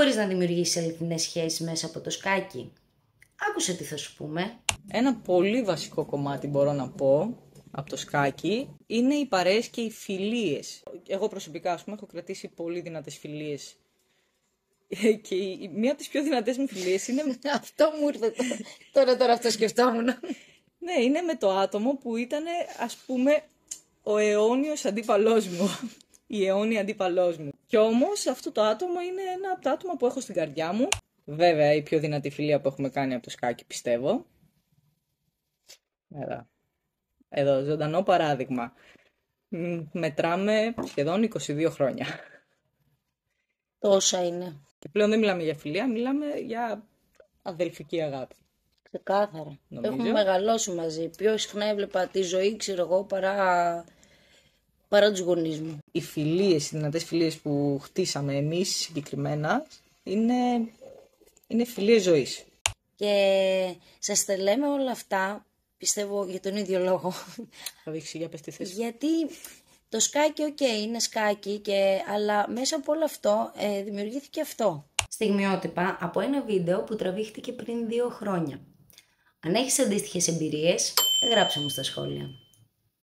μπορείς να δημιουργήσεις αληθινές σχέσεις μέσα από το σκάκι? Άκουσε τι θα σου πούμε. Ένα πολύ βασικό κομμάτι μπορώ να πω από το σκάκι είναι οι παρέες και οι φιλίες. Εγώ προσωπικά, ας πούμε, έχω κρατήσει πολύ δυνατές φιλίες. Και μία από τις πιο δυνατές μου φιλίες είναι... Αυτό μου ήρθε τώρα αυτό σκεφτόμουν. Ναι, είναι με το άτομο που ήταν, ας πούμε, ο αιώνιος αντίπαλός μου. Η αιώνια αντίπαλός μου. Κι όμως αυτό το άτομο είναι ένα από τα άτομα που έχω στην καρδιά μου. Βέβαια, η πιο δυνατή φιλία που έχουμε κάνει από το σκάκι, πιστεύω. Εδώ, ζωντανό παράδειγμα. Μετράμε σχεδόν 22 χρόνια. Τόσα είναι. Και πλέον δεν μιλάμε για φιλία, μιλάμε για αδελφική αγάπη. Ξεκάθαρα. Νομίζω. Έχουμε μεγαλώσει μαζί. Πιο συχνά έβλεπα τη ζωή, ξέρω εγώ, παρά τους γονείς μου. Οι φιλίες, οι δυνατές φιλίες που χτίσαμε εμείς συγκεκριμένα είναι φιλίες ζωής. Και σας τα λέμε όλα αυτά, πιστεύω, για τον ίδιο λόγο. Θα δείξει για πες τη θέση. Γιατί το σκάκι, είναι σκάκι, αλλά μέσα από όλο αυτό δημιουργήθηκε αυτό. Στιγμιότυπα από ένα βίντεο που τραβήχτηκε πριν 2 χρόνια. Αν έχεις αντίστοιχες εμπειρίες, γράψε μου στα σχόλια.